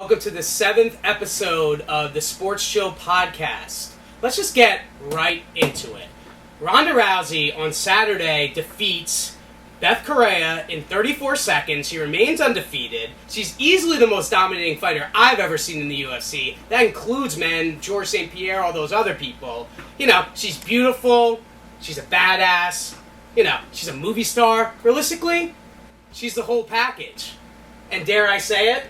Welcome to the 7th episode of the SportsChill podcast. Let's just get right into it. Ronda Rousey on Saturday defeats Beth Correa in 34 seconds. She remains undefeated. She's easily the most dominating fighter I've ever seen in the UFC. That includes men, Georges St. Pierre, all those other people. You know, she's beautiful. She's a badass. You know, she's a movie star. Realistically, she's the whole package. And dare I say it?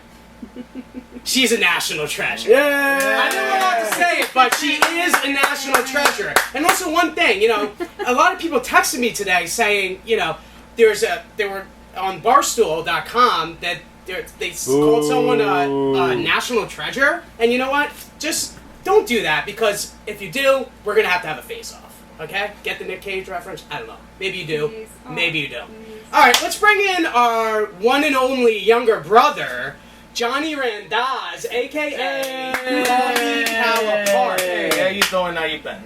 She's a national treasure. Yeah. I don't know how to say it, but she is a national treasure. And also one thing, you know, a lot of people texted me today saying, you know, they were on Barstool.com that they called someone a national treasure. And you know what? Just don't do that, because if you do, we're going to have a face-off. Okay? Get the Nick Cage reference? I don't know. Maybe you do. Please. Maybe you don't. Alright, let's bring in our one and only younger brother, Johnny Randazzo, a.k.a. Coffee Calipari. Hey, how you doing? How you been?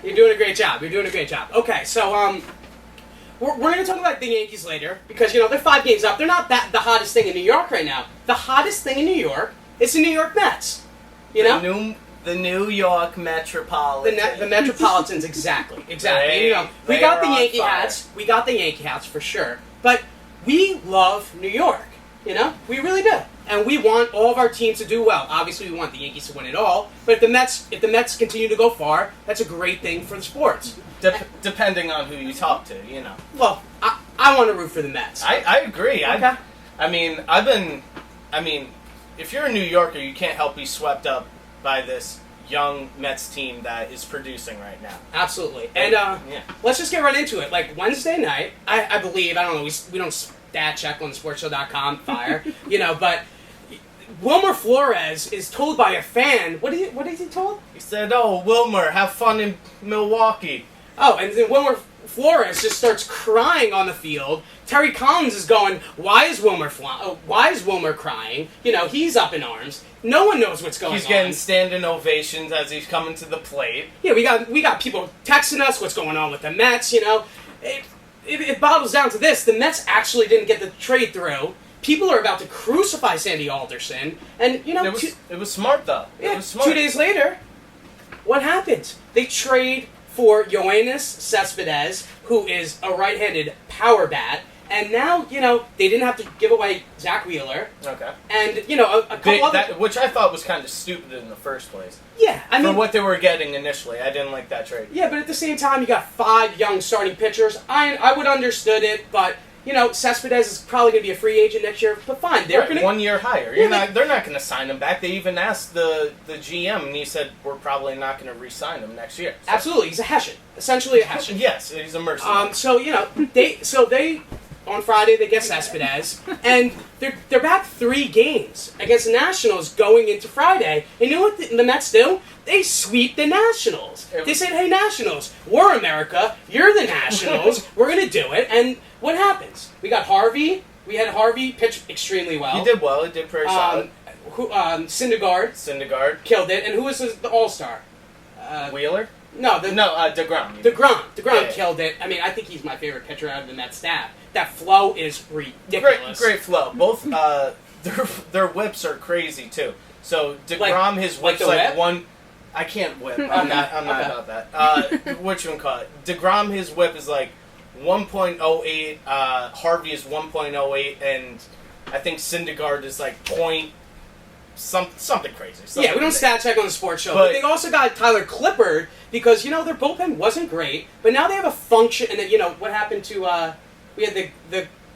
You're doing a great job. Okay, so, we're going to talk about the Yankees later, because, you know, they're 5 games up. They're not the hottest thing in New York right now. The hottest thing in New York is the New York Mets. You know? The New York Metropolitan. The Metropolitans, exactly. You know, we got the Yankee hats. We got the Yankee hats for sure. But we love New York. You know, we really do, and we want all of our teams to do well. Obviously, we want the Yankees to win it all. But if the Mets continue to go far, that's a great thing for the sports. Depending on who you talk to, you know. Well, I want to root for the Mets. I agree. Okay. I mean, if you're a New Yorker, you can't help be swept up by this young Mets team that is producing right now. Absolutely. And let's just get right into it. Like Wednesday night, I believe, I don't know, we don't stat check on SportsChill.com, fire, you know, but Wilmer Flores is told by a fan, what is he told? He said, "Oh, Wilmer, have fun in Milwaukee." Oh, and then Wilmer Flores just starts crying on the field. Terry Collins is going, why is Wilmer crying? You know, he's up in arms. No one knows what's going on. He's getting standing ovations as he's coming to the plate. Yeah, we got people texting us what's going on with the Mets, you know. It bottles down to this. The Mets actually didn't get the trade through. People are about to crucify Sandy Alderson. And, you know... It was smart, though. Yeah, it was smart. 2 days later, what happens? They trade for Yoenis Cespedes, who is a right-handed power bat. And now, you know, they didn't have to give away Zach Wheeler. Okay. And, you know, a couple other... which I thought was kind of stupid in the first place. Yeah, I mean... For what they were getting initially, I didn't like that trade. Yeah, but at the same time, you got 5 young starting pitchers. I would understood it, but, you know, Cespedes is probably going to be a free agent next year. But fine, they're going to... 1 year higher. They're not going to sign him back. They even asked the GM, and he said, we're probably not going to re-sign him next year. So. Absolutely, he's a Hessian. Essentially a Hessian. Yes, he's a mercenary. So, you know, they on Friday, they get Cespedes, and they're back 3 games against the Nationals going into Friday. And you know what the Mets do? They sweep the Nationals. They said, hey, Nationals, we're America, you're the Nationals, we're going to do it. And what happens? We got Harvey. We had Harvey pitch extremely well. He did well. He did pretty solid. Syndergaard killed it. And who was the All-Star? Wheeler? No, DeGrom. DeGrom killed it. I mean, I think he's my favorite pitcher out of the Mets staff. That flow is ridiculous. Great flow. Both their whips are crazy too. So DeGrom, his whip's like one. I can't whip. I'm not about that. What you call it? DeGrom, his whip is like 1.08. Harvey is 1.08, and I think Syndergaard is like something crazy. Yeah, we don't stat check on the sports show, but they also got Tyler Clippard because, you know, their bullpen wasn't great, but now they have a function. And then, you know, what happened to we had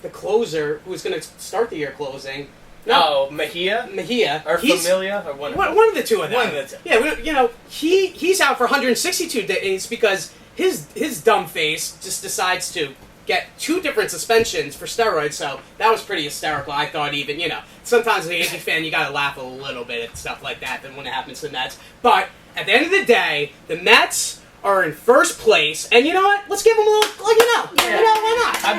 the closer who was going to start the year closing. No, Mejia or Familia or one of the two of them. One of the two. Yeah, you know, he's out for 162 days because his dumb face just decides to get 2 different suspensions for steroids, so that was pretty hysterical. I thought even, you know, sometimes as a Yankee fan, you gotta laugh a little bit at stuff like that than when it happens to the Mets. But at the end of the day, the Mets are in first place, and you know what? Let's give them a little, why not? I've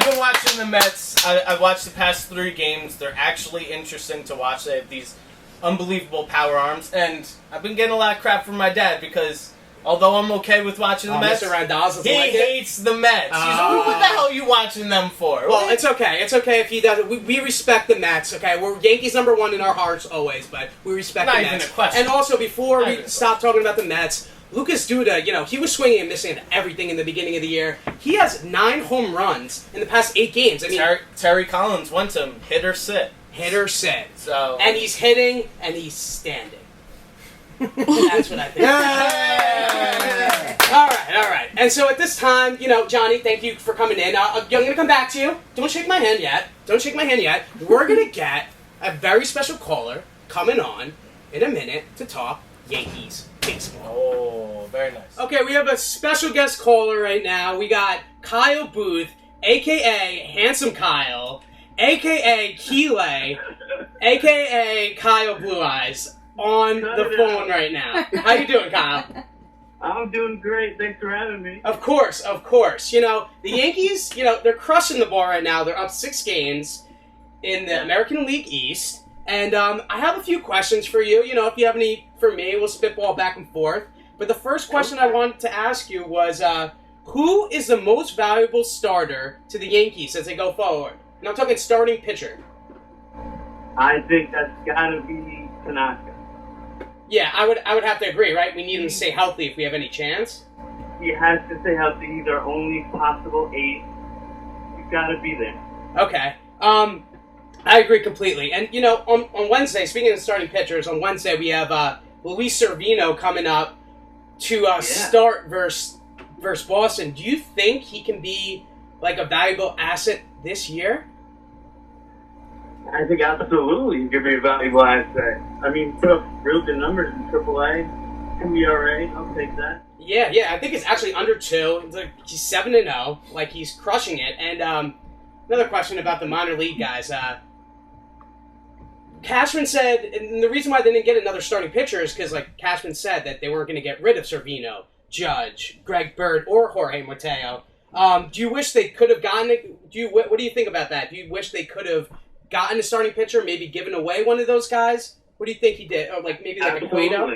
been watching the Mets. I've watched the past 3 games. They're actually interesting to watch. They have these unbelievable power arms, and I've been getting a lot of crap from my dad because Although I'm okay with watching the Mets. Mr. Randazzo He hates the Mets. He's like, what the hell are you watching them for? Well, it's okay. It's okay if he doesn't. We respect the Mets, okay? We're Yankees #1 in our hearts always, but we respect the Mets. Not even a question. And also, before we stop talking about the Mets, Lucas Duda, he was swinging and missing everything in the beginning of the year. He has 9 home runs in the past 8 games. I mean, Terry Collins went to him, hit or sit. Hit or sit. So, and he's hitting, and he's standing. That's what I think. All right. And so at this time, Johnny, thank you for coming in. I'm going to come back to you. Don't shake my hand yet. We're going to get a very special caller coming on in a minute to talk Yankees baseball. Oh, very nice. Okay, we have a special guest caller right now. We got Kyle Booth, a.k.a. Handsome Kyle, a.k.a. Keeley, a.k.a. Kyle Blue Eyes, on the phone right now. How you doing, Kyle? I'm doing great. Thanks for having me. Of course. The Yankees, they're crushing the ball right now. They're up 6 games in the American League East. And I have a few questions for you. If you have any for me, we'll spitball back and forth. But the first question I wanted to ask you was, who is the most valuable starter to the Yankees as they go forward? And I'm talking starting pitcher. I think that's got to be Tanaka. Yeah, I would have to agree, right? We need him to stay healthy if we have any chance. He has to stay healthy. He's our only possible ace. He's got to be there. Okay. I agree completely. And, on Wednesday, speaking of starting pitchers, on Wednesday we have Luis Cervino coming up to start versus Boston. Do you think he can be, a valuable asset this year? I think absolutely he could be a valuable asset. I mean, put up real good numbers in AAA, 2 ERA. I'll take that. Yeah. I think it's actually under 2. He's 7-0. He's crushing it. And another question about the minor league guys. Cashman said, and the reason why they didn't get another starting pitcher is because, Cashman said that they weren't going to get rid of Cervino, Judge, Greg Bird, or Jorge Mateo. Do you wish they could have gotten it? What do you think about that? Do you wish they could have gotten a starting pitcher, maybe given away one of those guys? What do you think he did? Or maybe a Cueto?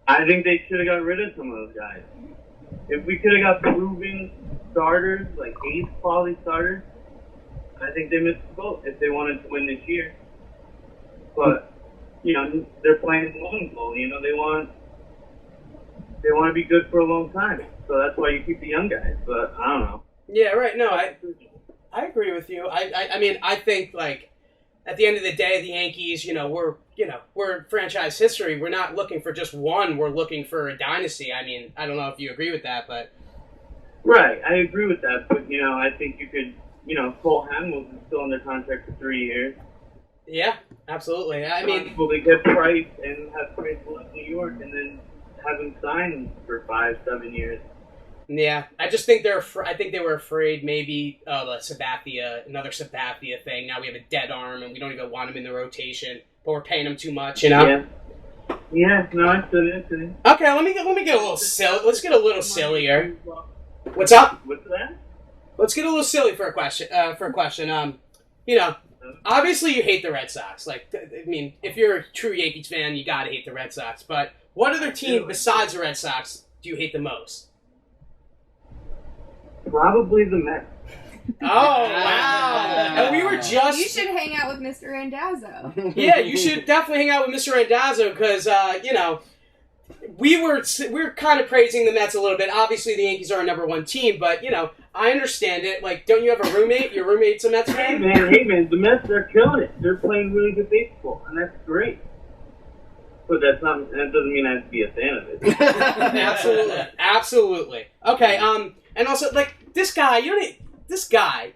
I think they should have got rid of some of those guys. If we could have got proven starters, ace quality starters, I think they missed the boat if they wanted to win this year. But, they're playing long ball. They want to be good for a long time. So that's why you keep the young guys. But I don't know. Yeah, right. No, I agree with you. I mean, I think, at the end of the day, the Yankees, we're franchise history. We're not looking for just one. We're looking for a dynasty. I mean, I don't know if you agree with that, but... Right, I agree with that. But, I think you could, Cole Hamilton's still under contract for 3 years. Yeah, absolutely. I mean... Well, they get Price and have Price left New York and then have him signed for 5-7 years. Yeah, I just think I think they were afraid maybe of another Sabathia thing. Now we have a dead arm and we don't even want him in the rotation, but we're paying him too much, Yeah. Yeah, no, I feel it. Okay, let me get a little silly. Let's get a little sillier. What's up? What's that? Let's get a little silly for a question. Obviously you hate the Red Sox. I mean, if you're a true Yankees fan, you gotta hate the Red Sox. But what other team besides the Red Sox do you hate the most? Probably the Mets. Oh, wow. And we were just... You should hang out with Mr. Randazzo. Yeah, you should definitely hang out with Mr. Randazzo because, we were kind of praising the Mets a little bit. Obviously, the Yankees are our #1 team, but, I understand it. Don't you have a roommate? Your roommate's a Mets fan? Hey, man, the Mets, they're killing it. They're playing really good baseball, and that's great. But that doesn't mean I have to be a fan of it. Absolutely. Okay, and also, this guy,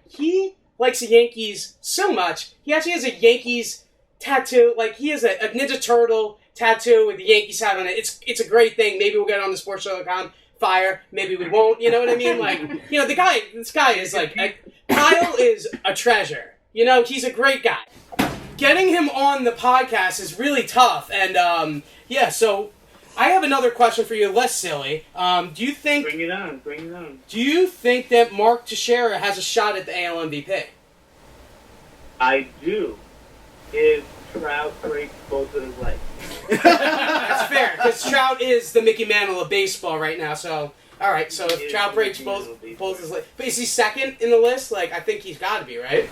he likes the Yankees so much, he actually has a Yankees tattoo. He has a Ninja Turtle tattoo with the Yankees hat on it. It's a great thing. Maybe we'll get it on the SportsChill.com fire. Maybe we won't. You know what I mean? This guy is Kyle is a treasure. He's a great guy. Getting him on the podcast is really tough. And, so I have another question for you, less silly. Do you think... Bring it on. Do you think that Mark Teixeira has a shot at the AL MVP? I do. If Trout breaks both of his legs. That's fair, because Trout is the Mickey Mantle of baseball right now. So, all right. So if Trout breaks both his legs, but is he second in the list? Like, I think he's got to be, right?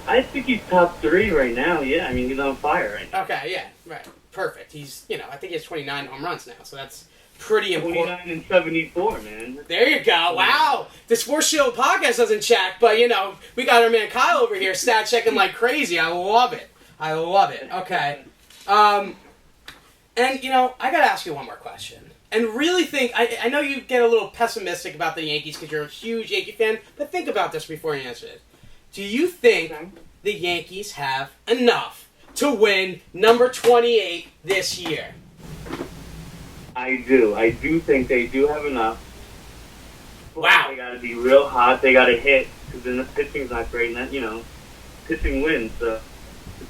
I think he's top 3 right now. Yeah, I mean he's on fire right now. Okay, yeah, right, perfect. He's, I think he has 29 home runs now, so that's pretty important. 29 and 74, man. There you go. Wow, the SportsChill podcast doesn't check, but we got our man Kyle over here stat checking like crazy. I love it. Okay, and I gotta ask you one more question. And really think, I know you get a little pessimistic about the Yankees because you're a huge Yankee fan, but think about this before you answer it. Do you think the Yankees have enough to win number 28 this year? I do. I do think they do have enough. Wow. They got to be real hot. They got to hit because then the pitching's not great. And that, pitching wins. So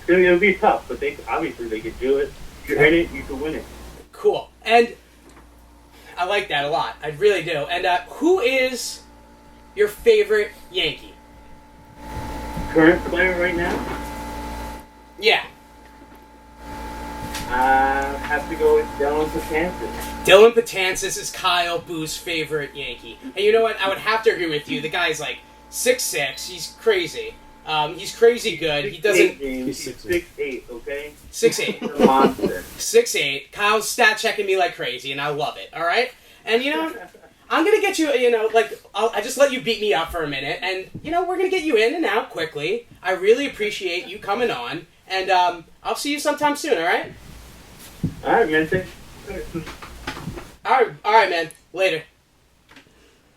it'll be tough, but obviously they could do it. If you're in it, you can win it. Cool. And I like that a lot. I really do. And who is your favorite Yankee? Current player right now? Yeah. Have to go with Dylan Betances. Dylan Betances is Kyle Boo's favorite Yankee. And you know what? I would have to agree with you. The guy's like 6'6". He's crazy. He's crazy good. He doesn't... He's 6'8", okay? 6'8". He's a monster. 6'8". Kyle's stat checking me like crazy, and I love it, all right? And, I'm going to get you, I just let you beat me up for a minute, and, we're going to get you in and out quickly. I really appreciate you coming on, and I'll see you sometime soon, all right? All right, man. All right, man. Later.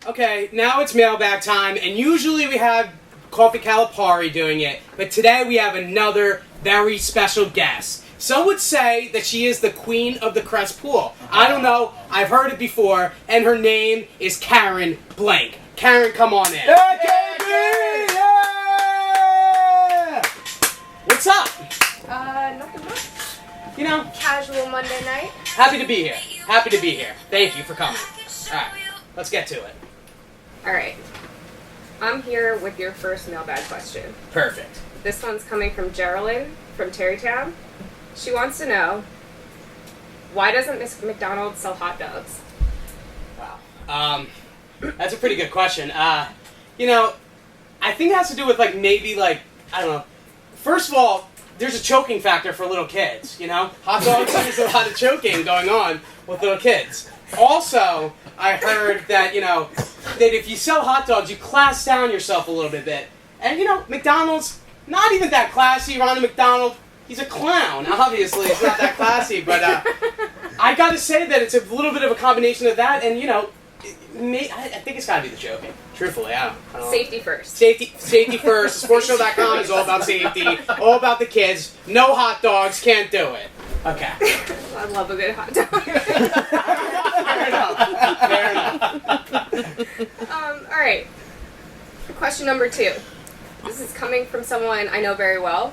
Okay, now it's mailbag time, and usually we have Coffee Calipari doing it, but today we have another very special guest. Some would say that she is the queen of the Crest Pool. I don't know. I've heard it before, and her name is Karen Blank. Karen, come on in. Yeah, KB! Yeah! What's up? Nothing much. Casual Monday night. Happy to be here. Thank you for coming. All right, let's get to it. All right. I'm here with your first mailbag question. Perfect. This one's coming from Geraldine from Terrytown. She wants to know, why doesn't Miss McDonald sell hot dogs? Wow. That's a pretty good question. I think it has to do with, maybe, I don't know. First of all, there's a choking factor for little kids, Hot dogs, there's a lot of choking going on with little kids. Also, I heard that, that if you sell hot dogs, you class down yourself a little bit. And, McDonald's, not even that classy. Ronald McDonald, he's a clown. Obviously, it's not that classy. But I got to say that it's a little bit of a combination of that. And, I think it's got to be the joking. Truthfully, I don't know. Safety first. Safety first. SportsChill.com is all about safety, all about the kids. No hot dogs, can't do it. Okay. I love a good hot dog. Fair enough. All right. Question number 2. This is coming from someone I know very well.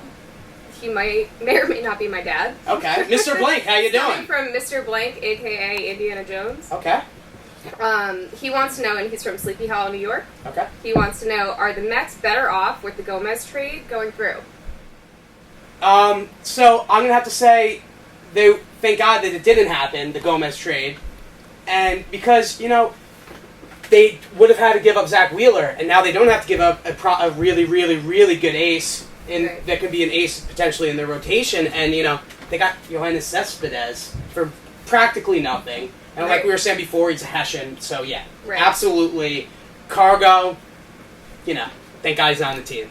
He may or may not be my dad. Okay. Mr. Blank, how you Coming doing? from Mr. Blank, a.k.a. Indiana Jones. Okay. He wants to know, and he's from Sleepy Hollow, New York. Okay. He wants to know, are the Mets better off with the Gomez trade going through? So I'm going to have to say, thank God that it didn't happen, the Gomez trade. And because, they would have had to give up Zach Wheeler, and now they don't have to give up a really, really, really good ace that could be an ace potentially in their rotation. And, they got Yoenis Cespedes for practically nothing. And like we were saying before, he's a Hessian. So, yeah, absolutely. Cargo, thank God he's on the team.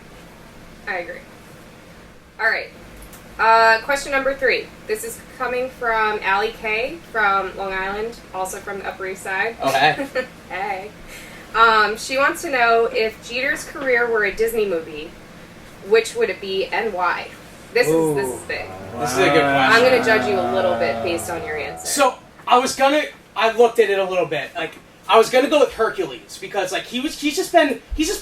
I agree. All right. Question number 3. This is coming from Allie K from Long Island, also from the Upper East Side. Oh, hey. Hey. She wants to know, if Jeter's career were a Disney movie, which would it be and why? This is big. This is a good question. I'm going to judge you a little bit based on your answer. So, I looked at it a little bit. I was gonna go with Hercules because he's just been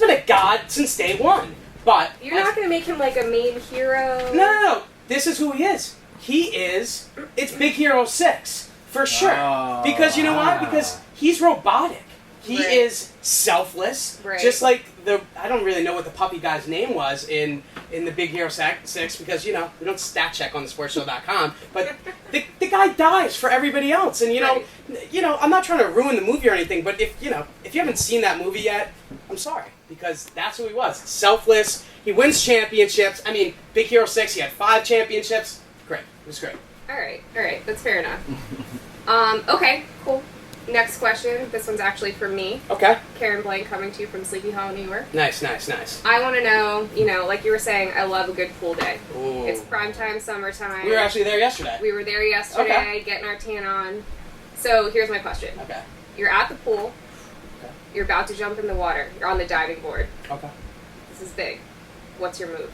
a god since day one. But you're not gonna make him like a main hero. No. This is who he is. It's Big Hero 6 for sure. Because you know why? Because he's robotic. He is selfless, just like I don't really know what the puppy guy's name was in the Big Hero 6 because, we don't stat check on the SportsChill.com, but the guy dies for everybody else. And, I'm not trying to ruin the movie or anything, but if you haven't seen that movie yet, I'm sorry, because that's who he was. Selfless. He wins championships. I mean, Big Hero 6, he had 5 championships. Great. It was great. All right. That's fair enough. Okay, cool. Next question. This one's actually for me. Okay. Karen Blank coming to you from Sleepy Hollow, New York. Nice. I want to know, like you were saying, I love a good pool day. Ooh. It's primetime summertime. We were actually there yesterday. Okay. Getting our tan on. So here's my question. Okay. You're at the pool. Okay. You're about to jump in the water. You're on the diving board. Okay. This is big. What's your move?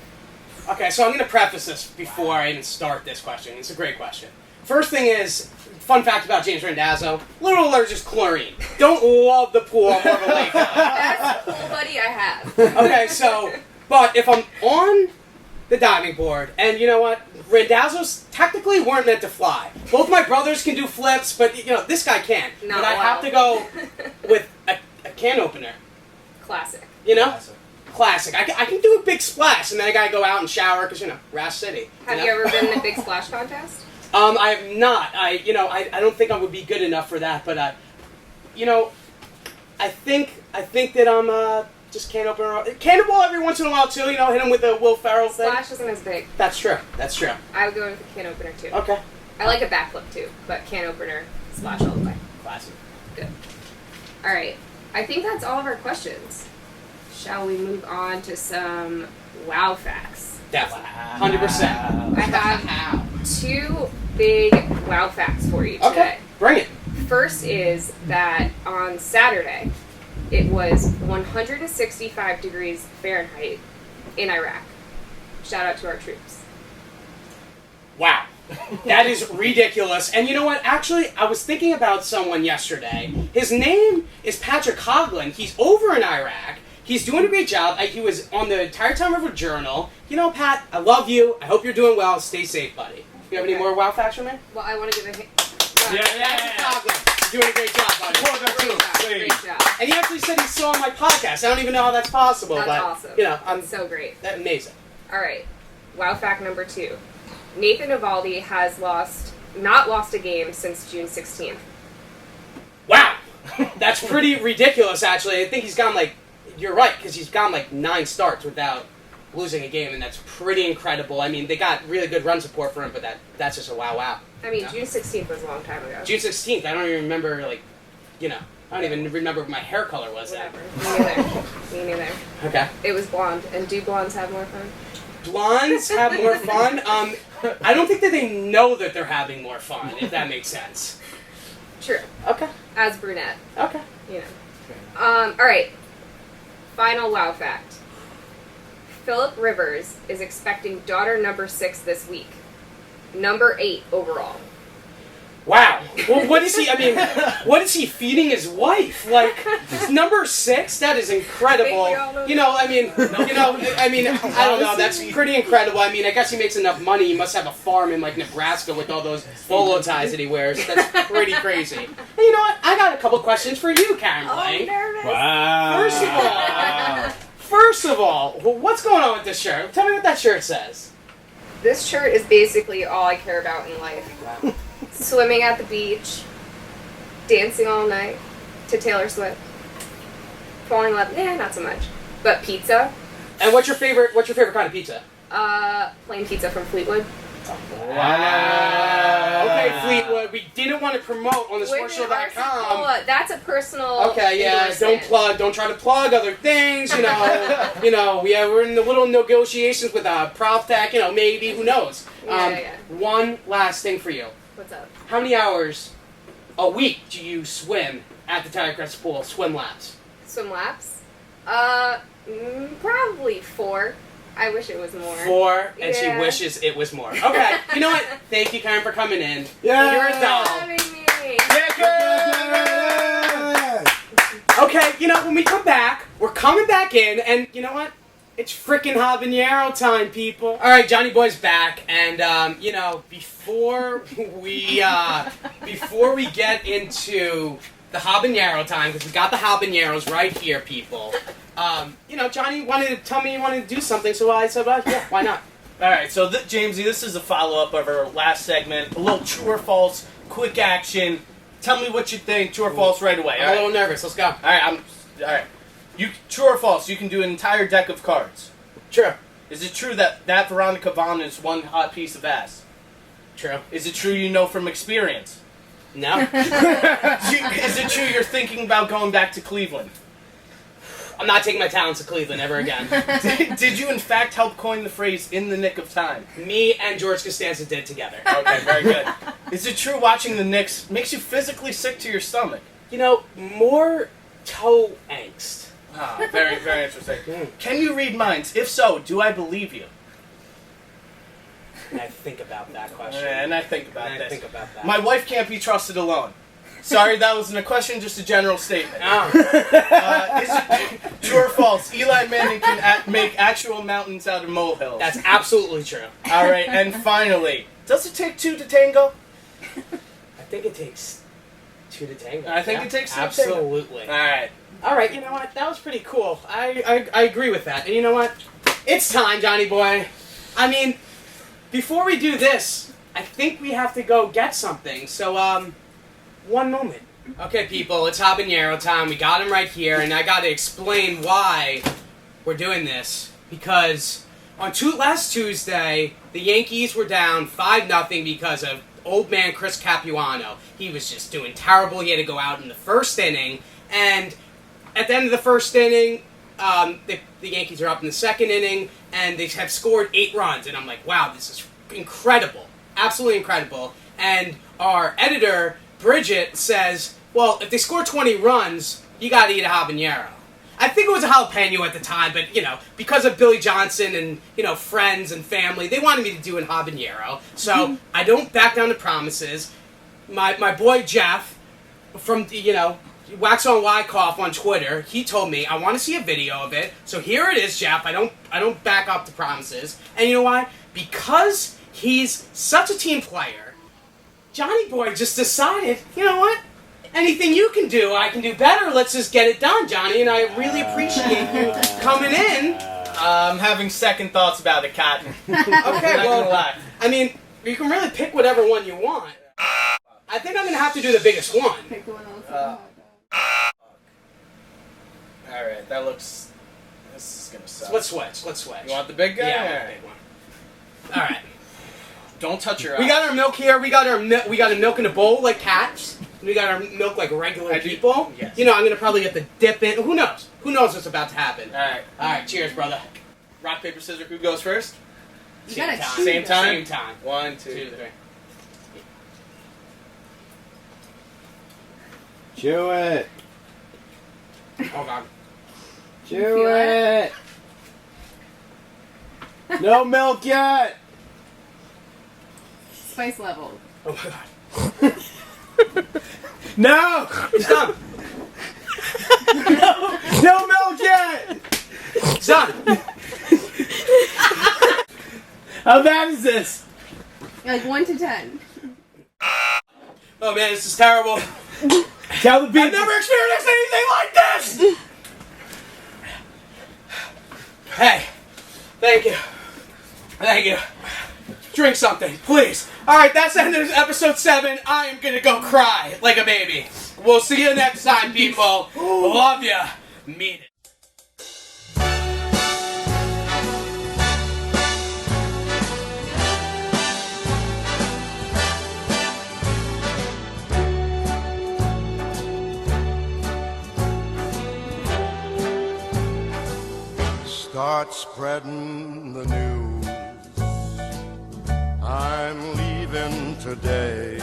Okay, so I'm going to preface this before I even start this question. It's a great question. First thing is, fun fact about James Randazzo, little allergic to chlorine. Don't love the pool, I'm more of a lake guy. That's the pool buddy I have. Okay, but if I'm on the diving board, and you know what, Randazzos technically weren't meant to fly. Both my brothers can do flips, but this guy can't. But I have to go with a can opener. Classic. Classic. I can do a big splash, and then I gotta go out and shower, because, Rash City. Have you ever been in a big splash contest? I have not. I don't think I would be good enough for that, but I think that I'm just cannonball every once in a while too. Hit him with a Will Ferrell thing. Splash isn't as big. That's true. I would go with a can opener too. Okay. I like a backflip too, but can opener, splash all the way. Classic. Good. All right. I think that's all of our questions. Shall we move on to some wow facts? Definitely. 100%. I have 2 big wow facts for you today. Okay, bring it. First is that on Saturday, it was 165 degrees Fahrenheit in Iraq. Shout out to our troops. Wow. That is ridiculous. And you know what? Actually, I was thinking about someone yesterday. His name is Patrick Coughlin. He's over in Iraq. He's doing a great job. He was on the Entire Time River Journal. Pat, I love you. I hope you're doing well. Stay safe, buddy. You have any more wow facts for me? Well, I want to give a hint. Patrick Coughlin. You're doing a great job, buddy. Great job. And he actually said he's still on my podcast. I don't even know how that's possible. That's but, awesome. I'm so great. Amazing. All right. Wow fact number 2. Nathan Eovaldi has not lost a game since June 16th. Wow. That's pretty ridiculous, actually. I think he's gone you're right, because he's gone 9 starts without losing a game, and that's pretty incredible. I mean, they got really good run support for him, but that's just a wow. I mean, June 16th was a long time ago. June 16th, I don't even remember, I don't even remember what my hair color was then. Me neither. Okay. It was blonde, and do blondes have more fun? Blondes have more fun? I don't think that they know that they're having more fun, if that makes sense. True. Okay. As brunette. Okay. All right. Final wow fact. Philip Rivers is expecting daughter number 6 this week. Number 8 overall. Wow. Well, what is he feeding his wife? Number 6? That is incredible. I don't know. That's pretty incredible. I guess he makes enough money. He must have a farm in, Nebraska with all those bolo ties that he wears. That's pretty crazy. And you know what? I got a couple questions for you, Karen Blank. Wow. First of all, what's going on with this shirt? Tell me what that shirt says. This shirt is basically all I care about in life. Wow. Swimming at the beach, dancing all night to Taylor Swift, falling in love. Not so much. But pizza. And what's your favorite kind of pizza? Plain pizza from Fleetwood. Wow. Okay, Fleetwood. We didn't want to promote on the SportsChill.com. That's a personal. Okay, yeah. Don't try to plug other things. We're in the little negotiations with Prof Tech. Maybe, who knows? One last thing for you. What's up? How many hours a week do you swim at the Tiger Crest Pool? Swim laps. Swim laps? Probably 4. I wish it was more. 4, and she wishes it was more. Okay, you know what? Thank you, Karen, for coming in. Yeah. You're a doll. Having me. Okay, when we come back, we're coming back in, and you know what? It's frickin' habanero time, people. All right, Johnny Boy's back, and before we get into the habanero time, because we got the habaneros right here, people. Johnny wanted to tell me he wanted to do something, so I said, well, yeah, why not? All right, so Jamesy, this is a follow-up of our last segment. A little true or false, quick action. Tell me what you think, true or false, right away. I'm a little nervous. Let's go. All right. True or false? You can do an entire deck of cards. True. Is it true that Veronica Vaughn is one hot piece of ass? True. Is it true you know from experience? No. Is it true you're thinking about going back to Cleveland? I'm not taking my talents to Cleveland ever again. Did you in fact help coin the phrase "in the nick of time"? Me and George Costanza did together. Okay, very good. Is it true watching the Knicks makes you physically sick to your stomach? More toe angst. Ah, very, very interesting. Can you read minds? If so, do I believe you? And I think about that question. And I think about this. I think about that. My wife can't be trusted alone. Sorry, that wasn't a question, just a general statement. Oh. Is it true or false? Eli Manning can make actual mountains out of molehills. That's absolutely true. All right, and finally, does it take two to tango? I think it takes two to tango. I think it takes two to tango. Absolutely. All right, you know what? That was pretty cool. I agree with that. And you know what? It's time, Johnny boy. I mean, before we do this, I think we have to go get something. So, one moment. Okay, people, it's habanero time. We got him right here, and I got to explain why we're doing this. Because on last Tuesday, the Yankees were down 5-0 because of old man Chris Capuano. He was just doing terrible. He had to go out in the first inning, and at the end of the first inning, the Yankees are up in the second inning, and they have scored 8 runs. And I'm like, wow, this is incredible. Absolutely incredible. And our editor, Bridget, says, well, if they score 20 runs, you got to eat a habanero. I think it was a jalapeno at the time, but, because of Billy Johnson and, friends and family, they wanted me to do a habanero. So I don't back down to promises. My boy Jeff from, Wax on Wyckoff on Twitter, he told me, I want to see a video of it. So here it is, Jeff. I don't back up to promises. And you know why? Because he's such a team player, Johnny Boy just decided, you know what? Anything you can do, I can do better. Let's just get it done, Johnny. And I really appreciate you coming in. I'm having second thoughts about it, Cotton. Okay, well, I mean, you can really pick whatever one you want. I think I'm going to have to do the biggest one. Pick one else. Alright, this is gonna suck. Let's switch. You want the big guy? Yeah, I want the big one. Alright. Don't touch your We eye. got our milk here. We got our milk in a bowl like cats. We got our milk like regular people. Yes. I'm going to probably get the dip in. Who knows? Who knows what's about to happen? Alright, cheers, brother. rock, paper, scissors, who goes first? You gotta choose. Same time? Same time. 1, 2, 2, 3. Chew it. Oh, God. Chew Feel it. No milk yet. Spice level. Oh, my God. No. It's done. No milk yet. It's done. How bad is this? Like 1 to 10. Oh, man, this is terrible. Tell the people. I've never experienced anything like this! Hey, thank you. Thank you. Drink something, please. Alright, that's the end of episode 7. I am gonna go cry like a baby. We'll see you next time, people. Love ya. Mean it. Start spreading the news. I'm leaving today.